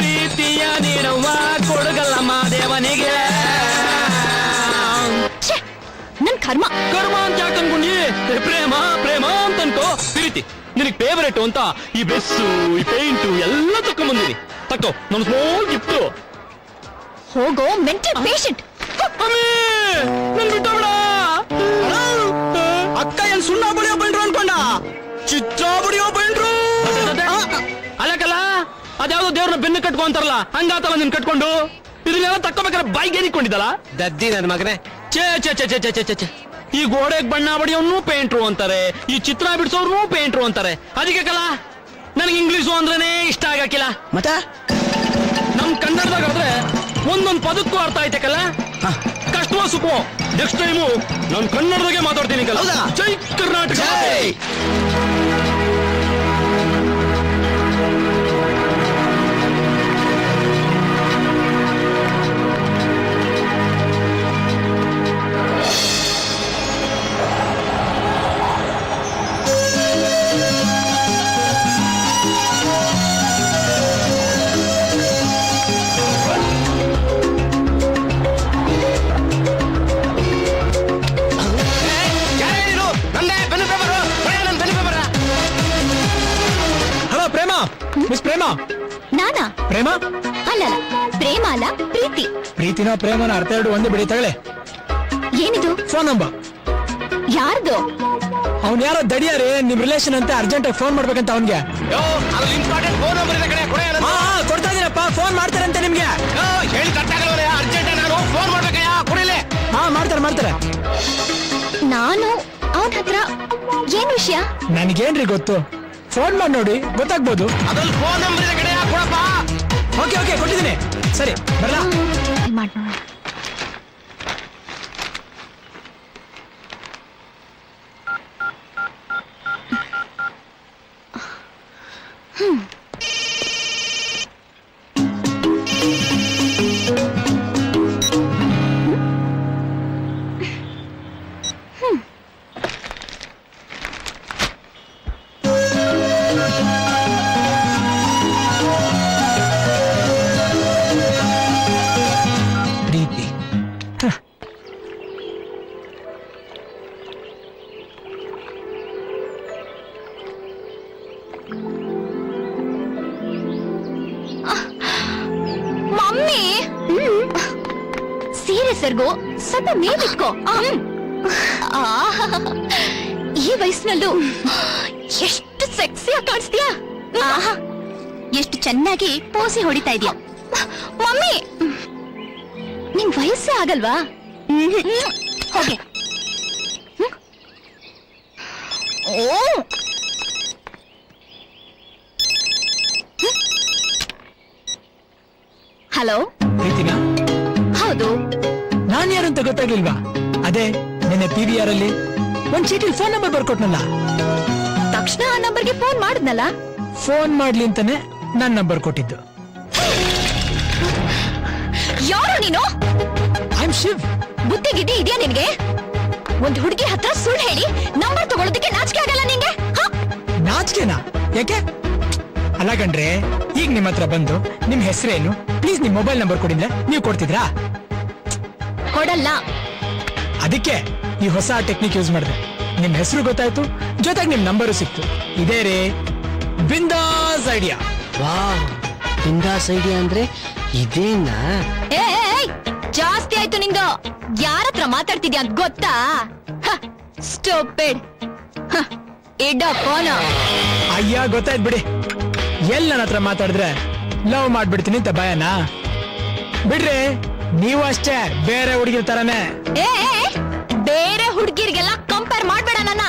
ಪ್ರೀತಿಯ ನೀಡುವ ಕೊಡುಗಲ್ಲ ಮಾದೇವನಿಗೆ. ನನ್ ಕರ್ಮ ಕರ್ಮ ಅಂತ ಯಾಕೆ ಅನ್ಕೊಂಡಿ? ಪ್ರೇಮ ಪ್ರೇಮ ಅಂತ ಅನ್ಕೋ. ಪ್ರೀತಿ ನಿನಗ್ ಫೇವರೇಟ್ ಅಂತ ಈ ಬೆಸ್ಸು ಈ ಪೇಂಟು ಎಲ್ಲ ತಕೊಂಡ್ಬಂದಿನಿ. ತಕ್ಕೋ ನಮ್ ಸ್ಮಾಲ್ ಗಿಫ್ಟ್. ಹೋಗೋ ಮೆಂಟಲ್ ಪೇಷಂಟ್. ನನ್ ಬಿಟ್ಟ ಬಿಡ. ಅಕ್ಕ ಎಲ್ಲಿ ಸುಣ್ಣ ಬಳಿಯೋ ಬಂಡ್ರು ಅನ್ಕೊಂಡ, ಚಿತ್ರ ಬಡಿಯೋ ಬಂಡ್ರು. ಅಲ್ಲಕಲ್ಲ ಅದ್ಯಾವ್ದೋ ದೇವ್ರನ್ನ ಬೆನ್ನು ಕಟ್ಕೊ ಅಂತಾರಲ್ಲ, ಹಂಗಾತಲ್ಲ ನಿನ್ ಕಟ್ಕೊಂಡು. ಇದನ್ನೆಲ್ಲ ತಕ್ಕೋಬೇಕಾದ್ರೆ ಬಾಯಿಗೆ ಏನಿಕೊಂಡಿದ್ದಲ್ಲ ದದ್ದಿ ನನ್ ಮಗನೇ. ಚೇ ಚೇ ಚೇ ಚೇ ಚೇ ಚೇ ಚೇ. ಈ ಗೋಡೆಗೆ ಬಣ್ಣ ಬಡಿಯೋನು ಪೇಂಟ್ರು ಅಂತಾರೆ, ಈ ಚಿತ್ರ ಬಿಡಿಸೋರ್ನು ಪೇಂಟ್ರು ಅಂತಾರೆ. ಅದಕ್ಕೆ ಕಲ ನನಗೆ ಇಂಗ್ಲಿಷು ಅಂದ್ರೇನೆ ಇಷ್ಟ ಆಗಕ್ಕಿಲ್ಲ. ಮತ್ತೆ ನಮ್ ಕನ್ನಡದಾಗಾದ್ರೆ ಒಂದೊಂದು ಪದಕ್ಕೂ ಅರ್ಥ ಐತೆಕಲ್ಲ. ಕಷ್ಟವೋ ಸುಖವೋ ನೆಕ್ಸ್ಟ್ ಟೈಮು ನಾನು ಕನ್ನಡದಾಗೆ ಮಾತಾಡ್ತೀನಿ ಕಲ. ಜೈ ಕರ್ನಾಟಕ. ಮಿಸ್ ಪ್ರೇಮ. ನಾನಾ? ಪ್ರೇಮ ಅಲ್ಲಲ್ಲ, ಪ್ರೇಮ ಅಲ್ಲ, ಪ್ರೀತಿ. ಪ್ರೀತಿನ ಪ್ರೇಮನ ಅರ್ಥ ಎರಡು ಒಂದು ಬಿಡಿ ತಗಳೆ. ಏನಿದು? Phone number. ಯಾರ್ದು? ಅವ್ನ್ ಯಾರೋ ದಡಿಯಾರೆ, ನಿಮ್ ರಿಲೇಷನ್ ಅಂತ ಅರ್ಜೆಂಟ್ ಆಗಿ ಫೋನ್ ಮಾಡ್ಬೇಕಂತ ಅವನ್ಗೆ. ಕೊಡ್ತಾ ಇದೀನಪ್ಪ, ಫೋನ್ ಮಾಡ್ತಾರಂತೆ ನಿಮ್ಗೆ. ಮಾಡ್ತಾರೆ. ನಾನು ಅವನ ಹತ್ರ ಏನ್ ವಿಷಯ? ನನ್ಗೇನ್ರಿ ಗೊತ್ತು, ಫೋನ್ ಮಾಡಿ ನೋಡಿ ಗೊತ್ತಾಗ್ಬೋದು. ಓಕೆ ಕೊಟ್ಟಿದ್ದೀನಿ. ಸರಿ ಬರ್ಲಾ? ಮಮ್ಮಿ ಸೀರಿಯಸ್ಗೂ ಸ್ವಲ್ಪ ಮೇಲಿಟ್ಕೋ. ಈ ವಯಸ್ಸಿನಲ್ಲೂ ಎಷ್ಟು ಸೆಕ್ಸಿಯಾಗಿ ಕಾಣಿಸ್ತೀಯಾ. ಎಷ್ಟು ಚೆನ್ನಾಗಿ ಪೋಸಿ ಹೊಡಿತಾ ಇದೀಯ. ಮಮ್ಮಿ ನಿನ್ ವಯಸ್ಸೇ ಆಗಲ್ವಾ? ಹೋಗಿ. ಹಲೋ, ಪ್ರೀತಿನಾ? ಹೌದು. ನಾನ್ ಯಾರಂತ ಗೊತ್ತಾಗ್ಲಿಲ್ವಾ? ಅದೇ ನಿನ್ನೆ PVR ಅಲ್ಲಿ ಒಂದ್ ಚೀಟಿಲ್ ಫೋನ್ ನಂಬರ್ ಬರ್ಕೊಟ್ನಲ್ಲ. ತಕ್ಷಣ ಆ ನಂಬರ್ಗೆ ಫೋನ್ ಮಾಡಿದ್ನಲ್ಲ. ಫೋನ್ ಮಾಡ್ಲಿ ಅಂತಾನೆ ನನ್ ನಂಬರ್ ಕೊಟ್ಟಿದ್ದು. ಯಾರು ನೀನು? I am Shiv. ಬುದ್ಧಿ ಗಿದ್ದಿ ಇದೆಯಾ ನಿನ್ಗೆ? ಒಂದ್ ಹುಡುಗಿ ಹತ್ರ ಸುಳ್ಳು ಹೇಳಿ ನಂಬರ್ ತಗೊಳ್ಳೋದಕ್ಕೆ ನಾಚಿಕೆ ಆಗಲ್ಲ ನಿಂಗೆ? ನಾಚಿಕೆನಾ? ಯಾಕೆ? ಅಲ್ಲ ಕಣ್ರೆ, ಈಗ ನಿಮ್ ಹತ್ರ ಬಂದು ನಿಮ್ ಹೆಸರೇನು, ಪ್ಲೀಸ್ ನಿಮ್ ಮೊಬೈಲ್ ನಂಬರ್ ಕೊಡಿದ್ರೆ ನೀವು ಕೊಡ್ತಿದ್ರಾ? ಕೊಡಲ್ಲ. ಅದಕ್ಕೆ ಈ ಹೊಸ ಟೆಕ್ನಿಕ್ ಯೂಸ್ ಮಾಡಿದೆ. ನಿಮ್ ಹೆಸರು ಗೊತ್ತಾಯ್ತು, ಜೊತೆಗೆ ನಿಮ್ ನಂಬರು ಸಿಕ್ತು. ಇದೇ ರೇ ಬಿಂದಾಸ್ ಐಡಿಯಾ. ವಾವ್, ಬಿಂದಾಸ್ ಐಡಿಯಾ ಅಂದ್ರೆ ಇದೇನಾ? ಜಾಸ್ತಿ ಆಯ್ತು ನಿಂದು. ಯಾರತ್ರ ಮಾತಾಡ್ತಿದ್ಯಾ ಅಂತ ಗೊತ್ತಾ? ಸ್ಟೂಪಿಡ್. ಇಡ ಫೋನ್. ಅಯ್ಯ ಗೊತ್ತಾಯ್ತು ಬಿಡಿ. ಎಲ್ ನನ್ನ ಹತ್ರ ಮಾತಾಡಿದ್ರೆ ಲವ್ ಮಾಡ್ಬಿಡ್ತೀನಿ ಅಂತ ಭಯನಾ? ಬಿಡ್ರಿ, ನೀವು ಅಷ್ಟೇ ಬೇರೆ ಹುಡುಗಿರ್ ತರನೇ. ಬೇರೆ ಹುಡುಗಿರಿಗೆಲ್ಲ ಕಂಪೇರ್ ಮಾಡ್ಬೇಡ ನನ್ನ.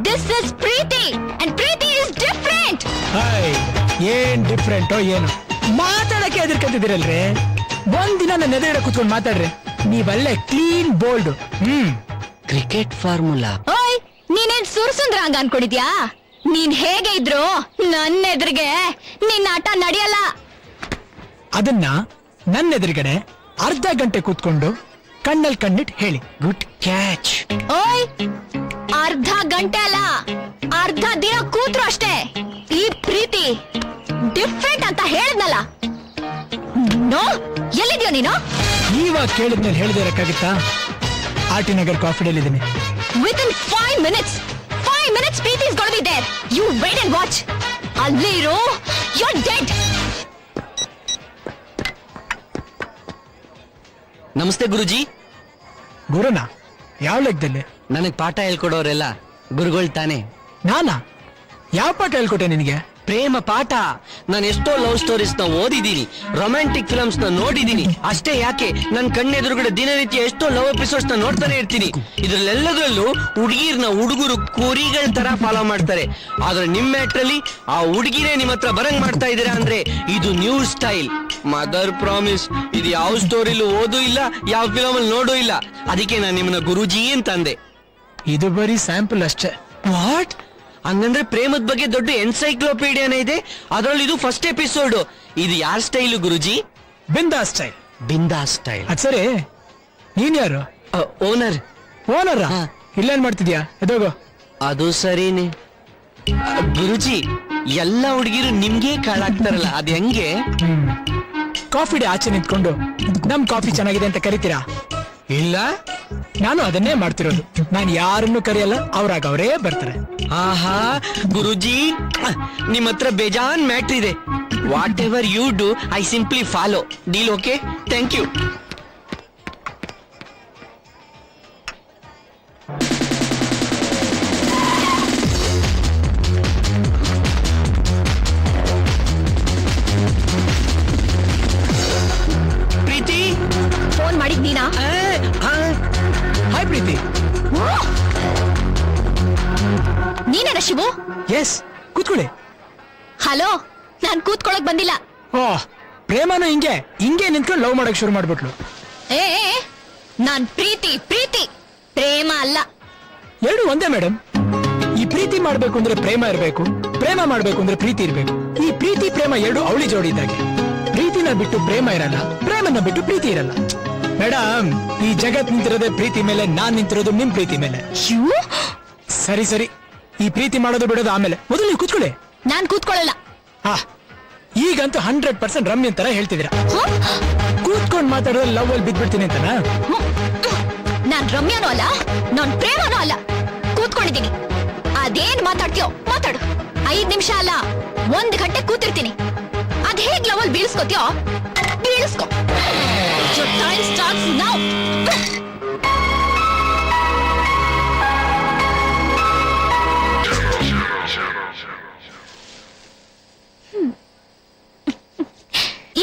This is Preethi and Preethi is different. ಏನ್ ಡಿಫ್ರೆಂಟೋ ಏನು? ಮಾತಾಡಕ್ಕೆ ಎದುರ್ಕಂತಿದ್ದೀರಲ್ರಿ. ಒಂದಿನ ನನ್ನ ಎದುರುಗಡೆ ಕುತ್ಕೊಂಡು ಮಾತಾಡ್ರಿ, ನೀವಲ್ಲೇ ಕ್ಲೀನ್ ಬೋಲ್ಡ್. Cricket formula. ಓಯ್, ನೀನೇನ್ ಸುರ್ಸುಂದ್ರ ಹಂಗ ಅನ್ಕೊಂಡಿದ್ಯಾ? ನೀನ್ ಹೇಗೆ ಇದ್ರು ನನ್ನ ಎದುರಿಗೆ ನಿನ್ನ ಆಟ ನಡೆಯಲ್ಲ. ಅದನ್ನ ನನ್ನ ಎದುರುಗಡೆ ಅರ್ಧ ಗಂಟೆ ಕೂತ್ಕೊಂಡು ಕಣ್ಣಲ್ಲಿ ಕಣ್ಣಿಟ್ ಹೇಳಿ. Good catch. ಓಯ್, ಅರ್ಧ ಗಂಟೆ ಅಲ್ಲ, ಅರ್ಧ ದಿನ ಕೂತ್ರು ಅಷ್ಟೇ. ಈ ಪ್ರೀತಿ ಡಿಫ್ರೆಂಟ್ ಅಂತ ಹೇಳಿದ್ನಲ್ಲ. ನೋ, ಎಲ್ಲಿದ್ಯೋ ನೀನು? ಇವಾಗ ಕೇಳಿದ್ಮೇಲೆ ಹೇಳದೇ ಇರಕ್ಕಾಗುತ್ತಾ? ಆರ್ ಟಿ ನಗರ್ ಕಾಫಿ ಡೇಲಿ ಇದ್ದೀನಿ. Within 5 minutes, Preeti is gonna be there. You wait and watch. ಅಲ್ಲೇ ಇರೋ, you're dead. ನಮಸ್ತೆ ಗುರುಜಿ. ಗುರುನಾ? ಯಾವ ಲೆಕ್ಕದಲ್ಲಿ? ನನಗ್ ಪಾಠ ಹೇಳ್ಕೊಡೋರೆಲ್ಲ ಗುರುಗಳು ತಾನೆ. ನಾನಾ? ಯಾವ ಪಾಠ ಹೇಳ್ಕೊಟ್ಟೆ ನಿನಗೆ? ಪ್ರೇಮ ಪಾಠ. ನಾನು ಎಷ್ಟೋ ಲವ್ ಸ್ಟೋರೀಸ್ ನ ಓದಿದ್ದೀನಿ, ರೊಮ್ಯಾಂಟಿಕ್ ಫಿಲ್ಮ್ಸ್ ನ ನೋಡಿದ್ದೀನಿ. ಅಷ್ಟೇ ಯಾಕೆ, ನನ್ ಕಣ್ಣೆದುರುಗಡೆ ದಿನನಿತ್ಯ ಎಷ್ಟೋ ಲವ್ ಎಪಿಸೋಡ್ಸ್ ನ ನೋಡ್ತಾನೆ ಇರ್ತೀನಿ. ಇದ್ರಲ್ಲೆಲ್ಲದರಲ್ಲೂ ಹುಡುಗಿರ್ನ ಹುಡುಗರು ಕುರಿಗಳ ತರ ಫಾಲೋ ಮಾಡ್ತಾರೆ. ಆದ್ರೆ ನಿಮ್ ಮ್ಯಾಟ್ರಲ್ಲಿ ಆ ಹುಡುಗಿರೇ ನಿಮ್ ಹತ್ರ ಬರಂಗ್ ಮಾಡ್ತಾ ಇದೀರಾ ಅಂದ್ರೆ ಇದು ನ್ಯೂ ಸ್ಟೈಲ್. ಮದರ್ ಪ್ರಾಮಿಸ್, ಇದು ಯಾವ ಸ್ಟೋರಿಲೂ ಓದೂ ಇಲ್ಲ, ಯಾವ ಫಿಲಮ್ ಅಲ್ಲಿ ನೋಡೂ ಇಲ್ಲ. ಅದಕ್ಕೆ ನಾನು ನಿಮ್ಮನ್ನ ಗುರುಜಿ ಅಂತ ಅಂದೆ. ಇದು ಬರೀ ಸ್ಯಾಂಪಲ್ ಅಷ್ಟೇ. ವಾಟ್? ಹಂಗಂದ್ರೆ ಪ್ರೇಮದ ಬಗ್ಗೆ ದೊಡ್ಡ ಎನ್ಸೈಕ್ಲೋಪೀಡಿಯಾನೇ ಇದೆ, ಅದರಲ್ಲಿ ಇದು ಫಸ್ಟ್ ಎಪಿಸೋಡ್. ಇದು ಯಾರ ಸ್ಟೈಲು ಗುರುಜಿ? ಬಿಂದಾ ಸ್ಟೈಲ್. ಬಿಂದಾ ಸ್ಟೈಲ್. ಅದ್ ಸರಿ, ನೀನ್ ಯಾರು? ಓನರ್. ಓನರ? ಹಾ. ಇಲ್ಲೇನ್ ಮಾಡ್ತಿದ್ಯಾ? ಎದೋಗೋ. ಅದು ಸರಿನೇ. ಗುರುಜಿ, ಎಲ್ಲ ಹುಡುಗಿರು ನಿಮ್ಗೆ ಕಾಳಾಗ್ತಾರಲ್ಲ, ಅದ್ ಹೆಂಗೆ? ಕಾಫಿ ಡೇ ಆಚೆ ನಿಂತ್ಕೊಂಡು ನಮ್ ಕಾಫಿ ಚೆನ್ನಾಗಿದೆ ಅಂತ ಕರಿತೀರಾ? ಇಲ್ಲ, ನಾನು ಅದನ್ನೇ ಮಾಡ್ತಿರೋದು. ನಾನು ಯಾರನ್ನು ಕರೆಯಲ್ಲ, ಅವ್ರಾಗ ಅವರೇ ಬರ್ತಾರೆ. ಆಹಾ ಗುರುಜಿ, ನಿಮ್ ಹತ್ರ ಬೇಜಾನ್ ಮ್ಯಾಟ್ರ್ ಇದೆ. Whatever you do, I simply follow. Deal okay? Thank you. Preethi, phone ಮಾಡಿದ್ ನೀನಾ? ಹಾಯ್ ಪ್ರೀತಿ. ನೀನೇನ ಶಿವು? ಎಸ್, ಕೂತ್ಕೊಳ್ಳಿ. ಹಲೋ, ನಾನ್ ಕೂತ್ಕೊಳಕ್ ಬಂದಿಲ್ಲ. ಓ, ಪ್ರೇಮನು ಹಿಂಗೆ ನಿಂತ್ಕೊಂಡು ಲವ್ ಮಾಡಕ್ ಶುರು ಮಾಡ್ಬಿಟ್ಲು. ಏ, ನಾನ್ ಪ್ರೀತಿ ಪ್ರೇಮ ಅಲ್ಲ. ಎರಡು ಒಂದೇ ಮೇಡಮ್. ಈ ಪ್ರೀತಿ ಮಾಡ್ಬೇಕು ಅಂದ್ರೆ ಪ್ರೇಮ ಇರ್ಬೇಕು, ಪ್ರೇಮ ಮಾಡ್ಬೇಕು ಅಂದ್ರೆ ಪ್ರೀತಿ ಇರ್ಬೇಕು. ಈ ಪ್ರೀತಿ ಪ್ರೇಮ ಎರಡು ಅವಳಿ ಜೋಡಿ ಇದ್ದಾಗೆ. ಪ್ರೀತಿನ ಬಿಟ್ಟು ಪ್ರೇಮ ಇರಲ್ಲ, ಪ್ರೇಮನ ಬಿಟ್ಟು ಪ್ರೀತಿ ಇರಲ್ಲ. ಮೇಡಮ್, ಈ ಜಗತ್ ನಿಂತಿರೋದೇ ಪ್ರೀತಿ ಮೇಲೆ, ನಾನ್ ನಿಂತಿರೋದು ನಿಮ್ ಪ್ರೀತಿ ಮೇಲೆ. ಸರಿ, ಈ ಪ್ರೀತಿ ಮಾಡೋದು ಬಿಡೋದು ಆಮೇಲೆ. ಮೊದಲು ನೀವು ಕೂತ್ಕೊಳ್ಳಿ. ನಾನ್ ಕೂತ್ಕೊಳ್ಳಲ್ಲ. ಹಾ, ಈಗಂತೂ 100% ರಮ್ಯನ್ ತರ ಹೇಳ್ತಿದ್ದೀರಾ. ಕೂತ್ಕೊಂಡ್ ಮಾತಾಡೋದು ಲವ್ ಅಲ್ಲಿ ಬಿದ್ಬಿಡ್ತೀನಿ ಅಂತನಾ? ನಾನ್ ರಮ್ಯಾನೂ ಅಲ್ಲ, ನಾನ್ ಪ್ರೇಮನೂ ಅಲ್ಲ. ಕೂತ್ಕೊಂಡಿದ್ದೀನಿ. ಅದೇನ್ ಮಾತಾಡ್ತೀಯೋ ಮಾತಾಡು. 5 ನಿಮಿಷ ಅಲ್ಲ, 1 ಗಂಟೆ ಕೂತಿರ್ತೀನಿ. ಅದ್ ಹೇಗ್ ಲವ್ ಅಲ್ಲಿ ಬೀಳಿಸ್ಕೊತೀಯೋ ಬೀಳಿಸ್ಕೊ. Your time starts now.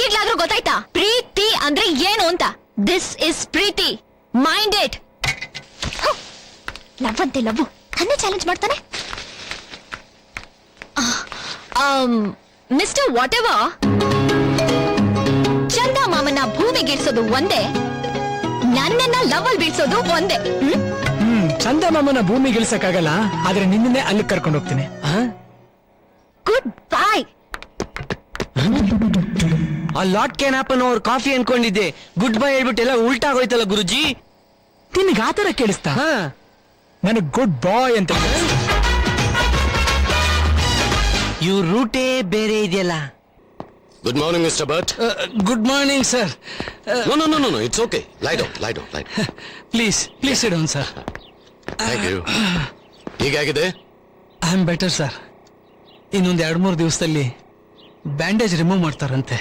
ಈಗ್ಲಾದ್ರೂ ಗೊತ್ತಾಯ್ತಾ ಪ್ರೀತಿ ಅಂದ್ರೆ ಏನು ಅಂತ? This is Preethi. Mind it. Love ಅಂತೆ ಲವ್. ನನ್ನೇ ಚಾಲೆಂಜ್ ಮಾಡ್ತಾನೆ. ಮಿಸ್ಟರ್ ವಾಟ್ ಎವರ್, ಚಂದ ಮಾಮನ ಭೂಮಿಗಿಳಿಸೋದು ಒಂದೇ, ನನ್ನನ್ನ ಲವ್ ಅಲ್ಲಿ ಬೀಳ್ಸೋದು ಒಂದೇ. ಚಂದ ಮಾಮನ ಭೂಮಿಗೆ ಇಳಿಸಕ್ಕಾಗಲ್ಲ, ಆದ್ರೆ ನಿನ್ನೆ ಅಲ್ಲಿ ಕರ್ಕೊಂಡು ಹೋಗ್ತೀನಿ. ಗುಡ್ ಬಾಯ್. ಆ ಲಾಟ್ ಕ್ಯಾನ್ ಹ್ಯಾಪನ್ ಅವ್ರ ಕಾಫಿ ಅನ್ಕೊಂಡಿದ್ದೆ. ಗುಡ್ ಬೈ ಹೇಳ್ಬಿಟ್ಟು ಎಲ್ಲ ಉಲ್ಟಾ ಆಗೋಯ್ತಲ್ಲ ಗುರುಜಿ. ನಿನಗೆ ಆತರ ಕೇಳಿಸ್ತಾ? ನನಗ್ ಗುಡ್ ಬಾಯ್ ಅಂತ. ಇವ್ರ ರೂಟೇ ಬೇರೆ ಇದೆಯಲ್ಲ. Good morning, Mr. Bhatt. Good morning sir. No. It's okay. Lie down. Please sit down sir. Thank you. ಹೀಗಾಗಿದೆ? I am better sir. ಇನ್ನೊಂದು 2-3 ದಿವಸದಲ್ಲಿ ಬ್ಯಾಂಡೇಜ್ ರಿಮೂವ್ ಮಾಡ್ತಾರಂತೆ.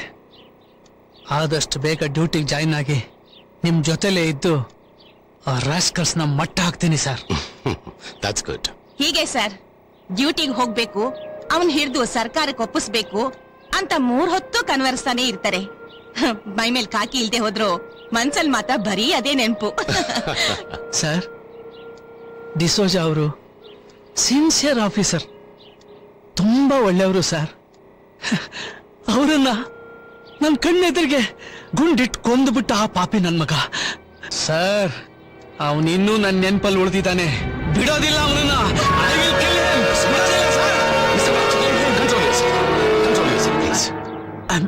ಆದಷ್ಟು ಬೇಗ ಡ್ಯೂಟಿಗೆ ಜಾಯಿನ್ ಆಗಿ ನಿಮ್ ಜೊತೆಲೇ ಇದ್ದು ಆ ರಾಸ್ಕಲ್ಸ್ನ ಮಟ್ಟ ಹಾಕ್ತೀನಿ ಸರ್. That's good. ಹೀಗೆ ಸರ್, ಡ್ಯೂಟಿಗೆ ಹೋಗ್ಬೇಕು, ಅವನ್ ಹಿಡಿದು ಸರ್ಕಾರಕ್ಕೆ ಒಪ್ಪಿಸ್ಬೇಕು ಅಂತ 3 ಹೊತ್ತು ಕನ್ವರ್ಸ್ತಾನೆ ಇರ್ತಾರೆ. ಮೈ ಮೇಲ್ ಕಾಕಿ ಇಲ್ದೆ ಹೋದ್ರು ಮನ್ಸಲ್ ಮಾತ್ರ ಬರೀ ಅದೇ ನೆನ್ಪು. ಸರ್, ಡಿಸೋಜಾ ಅವರು ಸಿನ್ಸಿಯರ್ ಆಫೀಸರ್, ತುಂಬಾ ಒಳ್ಳೆಯವರು ಸರ್. ಅವರನ್ನ ನನ್ನ ಕಣ್ಣೆದುರಿಗೆ ಗುಂಡಿಟ್ಟು ಕೊಂದುಬಿಟ್ಟ ಆ ಪಾಪಿ ನನ್ ಮಗ. ಸರ್, ಅವನಿನ್ನೂ ನನ್ನ ನೆನ್ಪಲ್ಲಿ ಉಳಿದಿದ್ದಾನೆ, ಬಿಡೋದಿಲ್ಲ ಅವನನ್ನ.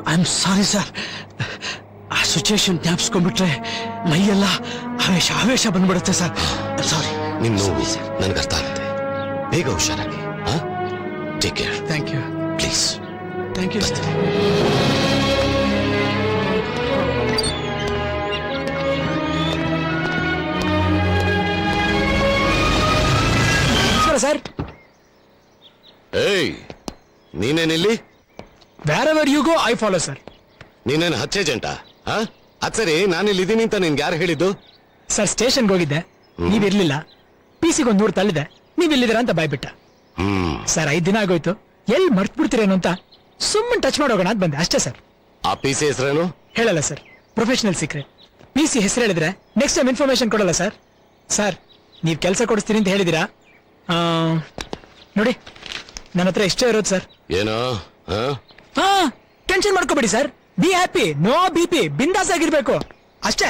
I am sorry sir. ಆ ಸಿಚುಯೇಷನ್ ಜ್ಞಾಪಿಸ್ಕೊಂಡ್ಬಿಟ್ರೆ ಮೈಯೆಲ್ಲ ಆವೇಶ ಬಂದ್ಬಿಡುತ್ತೆ ಸರ್. ಸಾರಿ. ನಿಮ್ ನೋವು ನನಗೆ ಅರ್ಥ ಆಗುತ್ತೆ. ಬೇಗ ಹುಷಾರಾಗಿ. Take care. Thank you. Please. Thank you sir. ಏಯ್ ನೀನೇನಿಲ್ಲಿ? Wherever you go I follow sir. ನೀನೇನು ಹಚ್ಚೇಜೆಂಟಾ? ಅದ್ ಸರಿ, ನಾನಿಲ್ಲಿದ್ದೀನಿ ಅಂತ ನಿನ್ಗೆ ಯಾರು ಹೇಳಿದ್ದು? ಸರ್ ಸ್ಟೇಷನ್ಗೆ ಹೋಗಿದ್ದೆ, ನೀವಿರ್ಲಿಲ್ಲ. ಪಿಸಿಗೆ ಒಂದು 100 ತಳ್ಳಿದೆ, ನೀವಿಲ್ಲಿದ್ದೀರಾ ಅಂತ ಬಾಯ್ಬಿಟ್ಟ. ಸರ್ 5 ದಿನ ಆಗೋಯ್ತು, ಎಲ್ಲಿ ಮರ್ತ್ ಬಿಡ್ತೀರೇನು ಅಂತ ಸುಮ್ಮನೆ ಟಚ್ ಮಾಡೋಗೋಣ ಅಂತ ಬಂದೆ ಅಷ್ಟೇ ಸರ್. ಆ PC ಹೆಸರೇನು? ಹೇಳಲ್ಲ ಸರ್, ಪ್ರೊಫೆಷನಲ್ ಸೀಕ್ರೆಟ್. PC ಹೆಸರು ಹೇಳಿದ್ರೆ ನೆಕ್ಸ್ಟ್ ಟೈಮ್ ಇನ್ಫಾರ್ಮೇಶನ್ ಕೊಡಲ್ಲ ಸರ್. ಸರ್ ನೀವ್ ಕೆಲಸ ಕೊಡಿಸ್ತೀರಿ ಅಂತ ಹೇಳಿದೀರಾ, ನೋಡಿ ನನ್ನ ಹತ್ರ ಎಷ್ಟೇ ಇರೋದು ಸರ್. ಏನೋ? ಟೆನ್ಷನ್ ಮಾಡ್ಕೋಬೇಡಿ sir, be happy, no BP, ಬಿಂದಾಸ್ ಆಗಿರ್ಬೇಕು ಅಷ್ಟೇ.